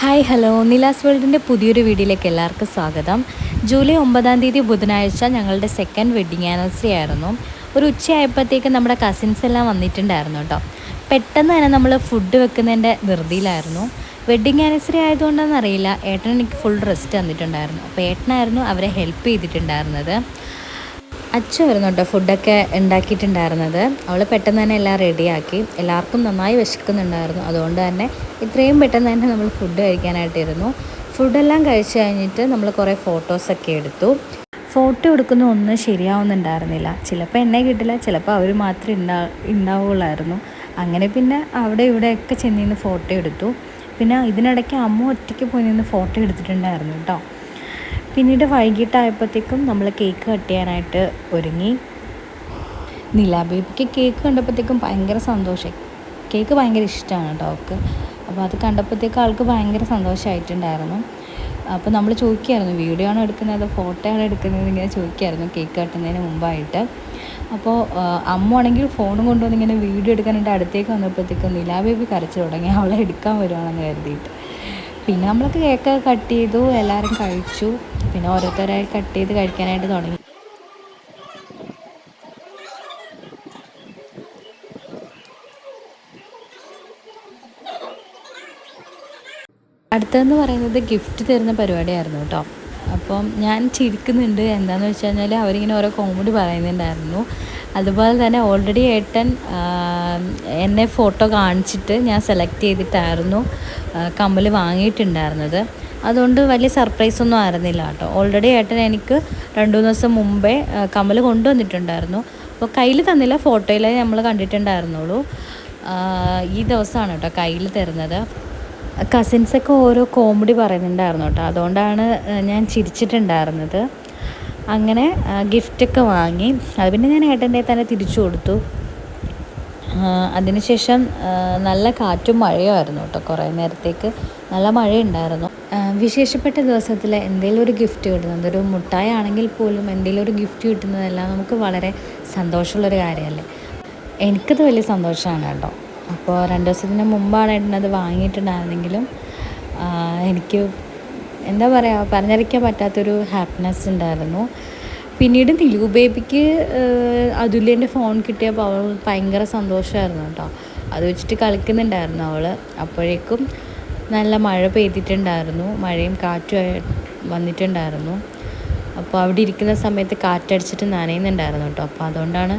Hi hello നിലാസ് വേൾഡിൻ്റെ പുതിയൊരു വീഡിയോയിലേക്ക് എല്ലാവർക്കും സ്വാഗതം. ജൂലൈ 9 ബുധനാഴ്ച ഞങ്ങളുടെ സെക്കൻഡ് വെഡ്ഡിങ് ആനിവേഴ്സറി ആയിരുന്നു. ഒരു ഉച്ചയായപ്പോഴത്തേക്ക് നമ്മുടെ കസിൻസ് എല്ലാം വന്നിട്ടുണ്ടായിരുന്നു കേട്ടോ. പെട്ടെന്ന് തന്നെ നമ്മൾ ഫുഡ് വെക്കുന്നതിൻ്റെ ധൃതിയിലായിരുന്നു. വെഡ്ഡിങ് ആനിവേഴ്സറി ആയതുകൊണ്ടാണെന്നറിയില്ല, ഏട്ടൻ എനിക്ക് ഫുൾ റെസ്റ്റ് തന്നിട്ടുണ്ടായിരുന്നു. അപ്പോൾ ഏട്ടനായിരുന്നു അവരെ ഹെൽപ്പ് ചെയ്തിട്ടുണ്ടായിരുന്നത്. അച്ഛനായിരുന്നു കേട്ടോ ഫുഡൊക്കെ ഉണ്ടാക്കിയിട്ടുണ്ടായിരുന്നത്. അവൾ പെട്ടെന്ന് തന്നെ എല്ലാം റെഡിയാക്കി. എല്ലാവർക്കും നന്നായി വിശക്കുന്നുണ്ടായിരുന്നു. അതുകൊണ്ട് തന്നെ ഇത്രയും പെട്ടെന്ന് തന്നെ നമ്മൾ ഫുഡ് കഴിക്കാനായിട്ടിരുന്നു. ഫുഡെല്ലാം കഴിച്ച് കഴിഞ്ഞിട്ട് നമ്മൾ കുറേ ഫോട്ടോസൊക്കെ എടുത്തു. ഫോട്ടോ എടുക്കുന്ന ഒന്നും ശരിയാവുന്നുണ്ടായിരുന്നില്ല. ചിലപ്പോൾ എന്നെ കിട്ടില്ല, ചിലപ്പോൾ അവർ മാത്രമേ ഉണ്ടാവുള്ളായിരുന്നു. അങ്ങനെ പിന്നെ അവിടെ ഇവിടെയൊക്കെ ചെന്ന് നിന്ന് ഫോട്ടോ എടുത്തു. പിന്നെ ഇതിനിടയ്ക്ക് അമ്മ ഒറ്റയ്ക്ക് പോയി നിന്ന് ഫോട്ടോ എടുത്തിട്ടുണ്ടായിരുന്നു കേട്ടോ. പിന്നീട് വൈകിട്ടായപ്പോഴത്തേക്കും നമ്മൾ കേക്ക് കട്ട് ചെയ്യാനായിട്ട് ഒരുങ്ങി. നിലാബേബിക്ക് കേക്ക് കണ്ടപ്പോഴത്തേക്കും ഭയങ്കര സന്തോഷമായി. കേക്ക് ഭയങ്കര ഇഷ്ടമാണ് കേട്ടോ അവൾക്ക്. അപ്പോൾ അത് കണ്ടപ്പോഴത്തേക്കും ആൾക്ക് ഭയങ്കര സന്തോഷമായിട്ടുണ്ടായിരുന്നു. അപ്പോൾ നമ്മൾ ചോദിക്കുമായിരുന്നു, വീഡിയോ ആണോ എടുക്കുന്നത് ഫോട്ടോ ആണോ എടുക്കുന്നത് ഇങ്ങനെ ചോദിക്കുമായിരുന്നു കേക്ക് കട്ടുന്നതിന് മുമ്പായിട്ട്. അപ്പോൾ അമ്മ ആണെങ്കിൽ ഫോണും കൊണ്ടുവന്ന് ഇങ്ങനെ വീഡിയോ എടുക്കാനായിട്ട് അടുത്തേക്ക് വന്നപ്പോഴത്തേക്കും നിലാബേബി കരച്ചു തുടങ്ങി, അവളെ എടുക്കാൻ വരുവാണെന്ന് കരുതിയിട്ട്. പിന്നെ നമ്മളൊക്കെ കേക്ക് കട്ട് ചെയ്തു, എല്ലാവരും കഴിച്ചു. പിന്നെ ഓരോരുത്തരായി കട്ട് ചെയ്ത് കഴിക്കാനായിട്ട് തുടങ്ങി. അടുത്തതെന്ന് പറയുന്നത് ഗിഫ്റ്റ് തരുന്ന പരിപാടിയായിരുന്നു കേട്ടോ. അപ്പം ഞാൻ ചിരിക്കുന്നുണ്ട്. എന്താണെന്ന് വെച്ച് കഴിഞ്ഞാൽ അവരിങ്ങനെ ഓരോ കോമഡി പറയുന്നുണ്ടായിരുന്നു. അതുപോലെ തന്നെ ഓൾറെഡി ഏട്ടൻ എന്നെ ഫോട്ടോ കാണിച്ചിട്ട് ഞാൻ സെലക്ട് ചെയ്തിട്ടായിരുന്നു കമ്മൽ വാങ്ങിയിട്ടുണ്ടായിരുന്നത്. അതുകൊണ്ട് വലിയ സർപ്രൈസൊന്നും ആയിരുന്നില്ല കേട്ടോ. ഓൾറെഡി ഏട്ടൻ എനിക്ക് 2-3 ദിവസം മുമ്പേ കമ്മൽ കൊണ്ടുവന്നിട്ടുണ്ടായിരുന്നു. അപ്പോൾ കയ്യിൽ തന്നില്ല, ഫോട്ടോയിൽ നമ്മൾ കണ്ടിട്ടുണ്ടായിരുന്നുള്ളൂ. ഈ ദിവസമാണ് കേട്ടോ കയ്യിൽ തരുന്നത്. കസിൻസൊക്കെ ഓരോ കോമഡി പറയുന്നുണ്ടായിരുന്നു കേട്ടോ. അതുകൊണ്ടാണ് ഞാൻ ചിരിച്ചിട്ടുണ്ടായിരുന്നത്. അങ്ങനെ ഗിഫ്റ്റൊക്കെ വാങ്ങി. അത് പിന്നെ ഞാൻ ഏട്ടൻ്റെ തന്നെ തിരിച്ചു കൊടുത്തു. അതിനുശേഷം നല്ല കാറ്റും മഴയുമായിരുന്നു കേട്ടോ. കുറേ നേരത്തേക്ക് നല്ല മഴയുണ്ടായിരുന്നു. വിശേഷപ്പെട്ട ദിവസത്തിൽ എന്തെങ്കിലും ഒരു ഗിഫ്റ്റ് കിട്ടുന്നത്, ഒരു മുട്ടായി ആണെങ്കിൽ പോലും എന്തെങ്കിലും ഒരു ഗിഫ്റ്റ് കിട്ടുന്നതെല്ലാം നമുക്ക് വളരെ സന്തോഷമുള്ളൊരു കാര്യമല്ലേ. എനിക്കത് വലിയ സന്തോഷമാണ് കേട്ടോ. അപ്പോൾ 2 ദിവസത്തിന് മുമ്പാണ് ഏട്ടനത് വാങ്ങിയിട്ടുണ്ടായിരുന്നെങ്കിലും എനിക്ക് എന്താ പറയുക, പറഞ്ഞറിയിക്കാൻ പറ്റാത്തൊരു ഹാപ്പിനെസ് ഉണ്ടായിരുന്നു. പിന്നീട് നിലു ബേബിക്ക് അതുല്യൻ്റെ ഫോൺ കിട്ടിയപ്പോൾ അവൾ ഭയങ്കര സന്തോഷമായിരുന്നു കേട്ടോ. അത് വെച്ചിട്ട് കളിക്കുന്നുണ്ടായിരുന്നു അവൾ. അപ്പോഴേക്കും നല്ല മഴ പെയ്തിട്ടുണ്ടായിരുന്നു, മഴയും കാറ്റും വന്നിട്ടുണ്ടായിരുന്നു. അപ്പോൾ അവിടെ ഇരിക്കുന്ന സമയത്ത് കാറ്റടിച്ചിട്ട് നനയുന്നുണ്ടായിരുന്നു കേട്ടോ. അപ്പോൾ അതുകൊണ്ടാണ്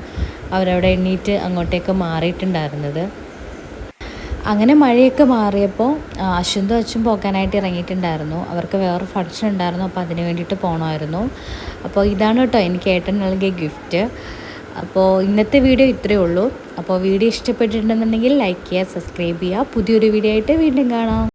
അവരവിടെ എണ്ണീറ്റ് അങ്ങോട്ടേക്ക് മാറിയിട്ടുണ്ടായിരുന്നത്. അങ്ങനെ മഴയൊക്കെ മാറിയപ്പോൾ അശ്വന്തും അച്ഛൻ പോകാനായിട്ട് ഇറങ്ങിയിട്ടുണ്ടായിരുന്നു. അവർക്ക് വേറെ ഫംഗ്ഷൻ ഉണ്ടായിരുന്നു, അപ്പോൾ അതിന് വേണ്ടിയിട്ട് പോകണമായിരുന്നു. അപ്പോൾ ഇതാണ് കേട്ടോ എനിക്ക് ഏട്ടൻ നൽകിയ ഗിഫ്റ്റ്. അപ്പോൾ ഇന്നത്തെ വീഡിയോ ഇത്രയേ ഉള്ളൂ. അപ്പോൾ വീഡിയോ ഇഷ്ടപ്പെട്ടിട്ടുണ്ടെന്നുണ്ടെങ്കിൽ ലൈക്ക് ചെയ്യുക, സബ്സ്ക്രൈബ് ചെയ്യുക. പുതിയൊരു വീഡിയോ ആയിട്ട് വീണ്ടും കാണാം.